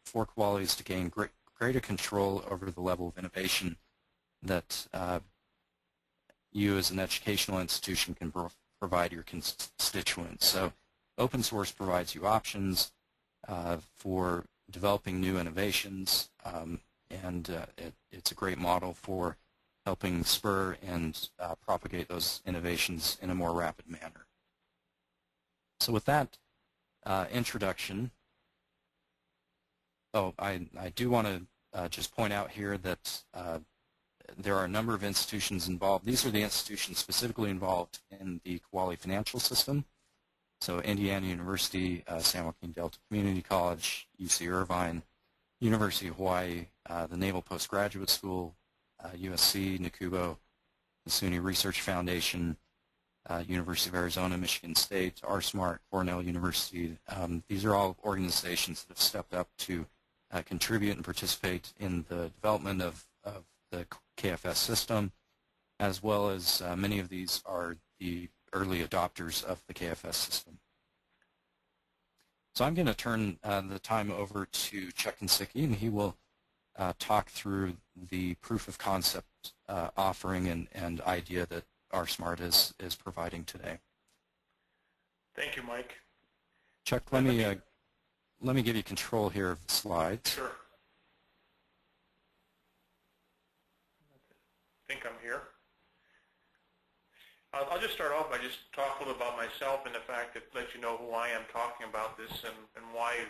for Kuali is to gain greater control over the level of innovation that you as an educational institution can provide your constituents. So open source provides you options for developing new innovations, and it's a great model for helping spur and propagate those innovations in a more rapid manner. So with that introduction, I do want to just point out here that there are a number of institutions involved. These are the institutions specifically involved in the Kuali financial system. So Indiana University, San Joaquin Delta Community College, UC Irvine, University of Hawaii, the Naval Postgraduate School, USC, NACUBO, the SUNY Research Foundation, University of Arizona, Michigan State, rSmart, Cornell University. These are all organizations that have stepped up to contribute and participate in the development of the KFS system, as well as many of these are the early adopters of the KFS system. So I'm going to turn the time over to Chuck Insicki, and he will talk through the proof of concept offering and idea that rSmart is providing today. Thank you, Mike. Chuck, let me give you control here of the slides. Sure. I think I'm here. I'll just start off by just talking a little about myself and the fact that let you know who I am talking about this and why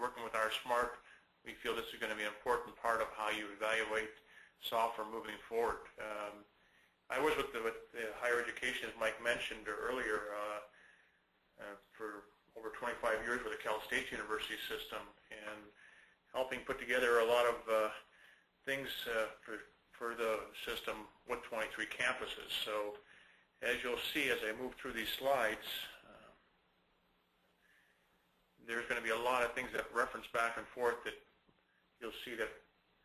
working with rSmart, we feel this is going to be an important part of how you evaluate software moving forward. I was with the higher education, as Mike mentioned earlier, for over 25 years with the Cal State University system and helping put together a lot of things for the system with 23 campuses. So as you'll see as I move through these slides, there's going to be a lot of things that reference back and forth that you'll see that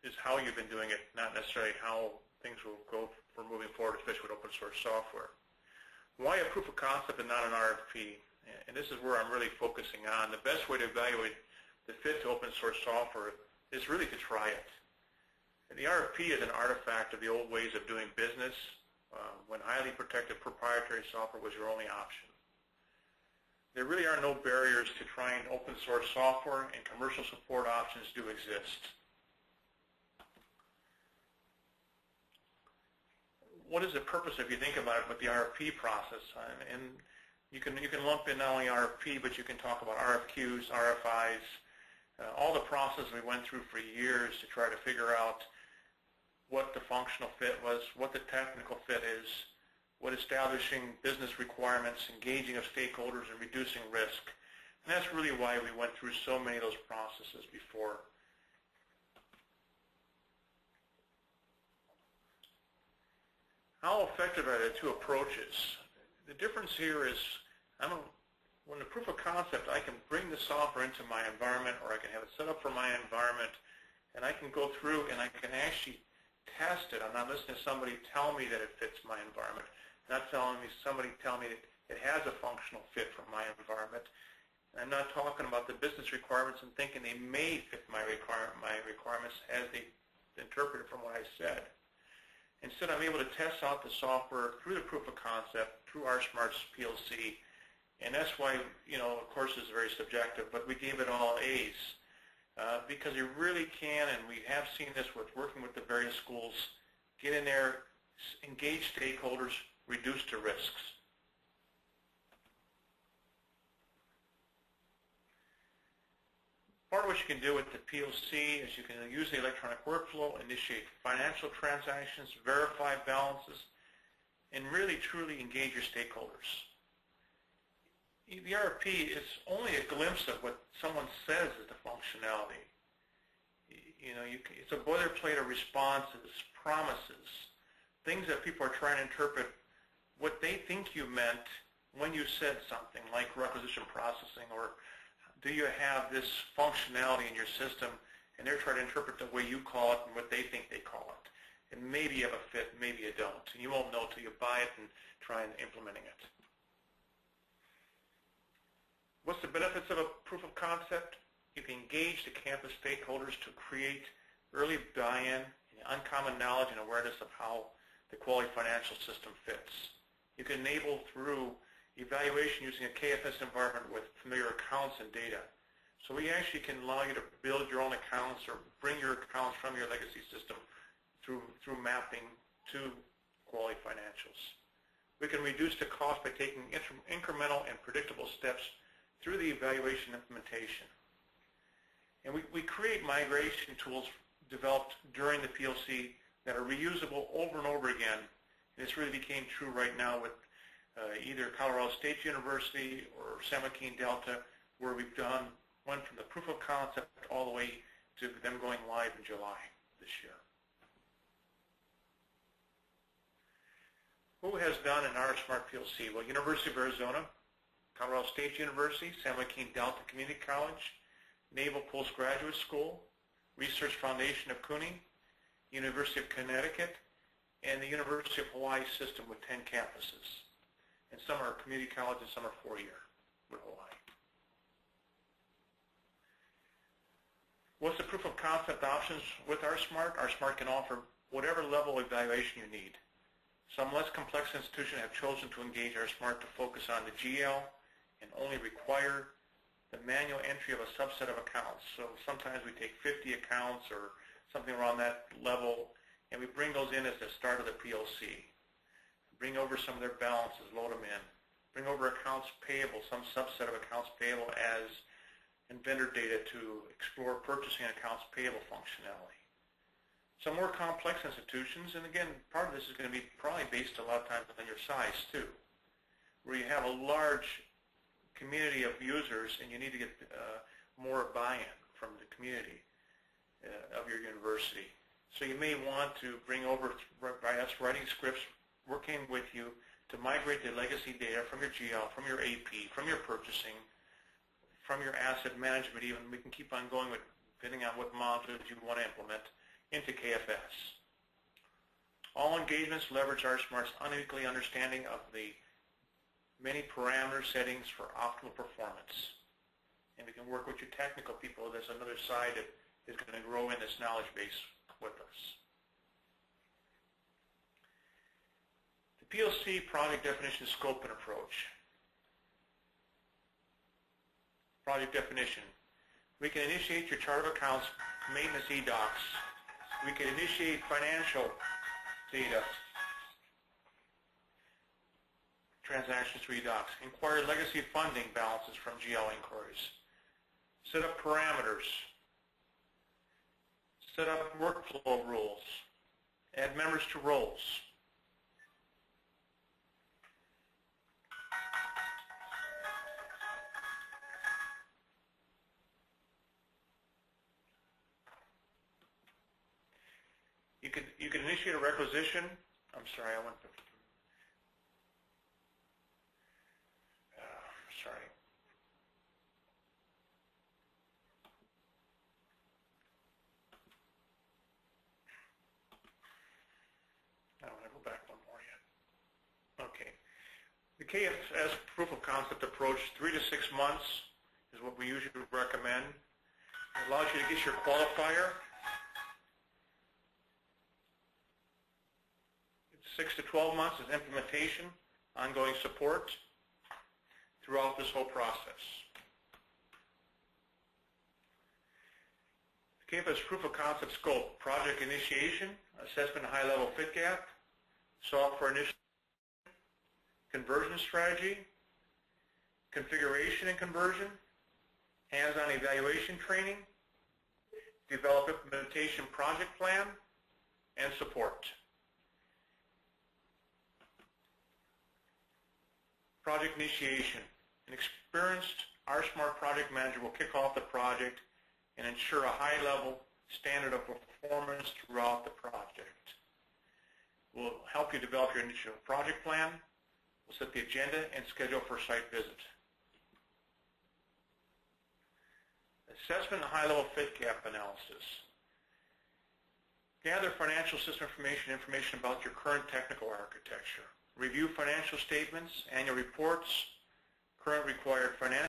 is how you've been doing it, not necessarily how things will go for moving forward, especially with open source software. Why a proof of concept and not an RFP? And this is where I'm really focusing on. The best way to evaluate the fit to open source software is really to try it. And the RFP is an artifact of the old ways of doing business when highly protected proprietary software was your only option. There really are no barriers to trying open source software, and commercial support options do exist. What is the purpose, if you think about it, with the RFP process? And you can lump in not only RFP, but you can talk about RFQs, RFIs, all the process we went through for years to try to figure out what the functional fit was, what the technical fit is, what establishing business requirements, engaging of stakeholders, and reducing risk. And that's really why we went through so many of those processes before. How effective are the two approaches? The difference here is when the proof of concept, I can bring the software into my environment, or I can have it set up for my environment, and I can go through and I can actually test it. I'm not listening to somebody tell me that it fits my environment, not telling me somebody tell me that it has a functional fit for my environment. I'm not talking about the business requirements and thinking they may fit my requirements as they interpreted from what I said. Instead, I'm able to test out the software through the proof of concept, through rSmart's PLC, and that's why, of course, it's very subjective, but we gave it all A's because you really can, and we have seen this with working with the various schools, get in there, engage stakeholders, reduce the risks. Part of what you can do with the PLC is you can use the electronic workflow, initiate financial transactions, verify balances, and really truly engage your stakeholders. The RFP is only a glimpse of what someone says is the functionality. It's a boilerplate of responses, promises, things that people are trying to interpret what they think you meant when you said something, like requisition processing, or do you have this functionality in your system, and they're trying to interpret the way you call it and what they think they call it. And maybe you have a fit, maybe you don't. And you won't know until you buy it and try implementing it. What's the benefits of a proof of concept? You can engage the campus stakeholders to create early buy-in, uncommon knowledge and awareness of how the Kuali financial system fits. You can enable through evaluation using a KFS environment with familiar accounts and data. So we actually can allow you to build your own accounts or bring your accounts from your legacy system through mapping to Kuali financials. We can reduce the cost by taking incremental and predictable steps through the evaluation implementation. And we create migration tools developed during the PLC that are reusable over and over again. And this really became true right now with either Colorado State University or San Joaquin Delta, where we've went from the proof of concept all the way to them going live in July this year. Who has done an rSmart PLC? Well, University of Arizona, Colorado State University, San Joaquin Delta Community College, Naval Postgraduate School, Research Foundation of CUNY, University of Connecticut, and the University of Hawaii system with 10 campuses. And some are community college and some are 4-year with Hawaii. What's the proof of concept options with rSmart? rSmart can offer whatever level of evaluation you need. Some less complex institutions have chosen to engage rSmart to focus on the GL and only require the manual entry of a subset of accounts. So sometimes we take 50 accounts or something around that level, and we bring those in as the start of the PLC. Bring over some of their balances, load them in. Bring over accounts payable, some subset of accounts payable as and vendor data to explore purchasing accounts payable functionality. Some more complex institutions, and again, part of this is going to be probably based a lot of times on your size too, where you have a large community of users and you need to get more buy-in from the community of your university. So you may want to bring over, by us writing scripts, working with you to migrate the legacy data from your GL, from your AP, from your purchasing, from your asset management even. We can keep on going with, depending on what modules you want to implement, into KFS. All engagements leverage rSmart's unequally understanding of the many parameter settings for optimal performance. And we can work with your technical people. There's another side that is going to grow in this knowledge base with us. The PLC project definition, scope, and approach. Project definition. We can initiate your chart of accounts, maintenance eDocs. We can initiate financial data, transactions through eDocs. Inquire legacy funding balances from GL inquiries. Set up parameters. Set up workflow rules. Add members to roles. You can initiate a requisition. I'm sorry, I went to. Sorry. I want to go back one more yet. Okay. The KFS proof of concept approach, 3 to 6 months is what we usually recommend. It allows you to get your qualifier. 6 to 12 months is implementation, ongoing support throughout this whole process. The KFS proof of concept scope, project initiation, assessment of high-level fit gap, software initiation, conversion strategy, configuration and conversion, hands-on evaluation training, develop implementation project plan, and support. Project initiation. An experienced rSmart project manager will kick off the project and ensure a high-level standard of performance throughout the project. We'll help you develop your initial project plan. We'll set the agenda and schedule for site visit. Assessment and high-level fit gap analysis. Gather financial system information about your current technical architecture. Review financial statements, annual reports, current required financial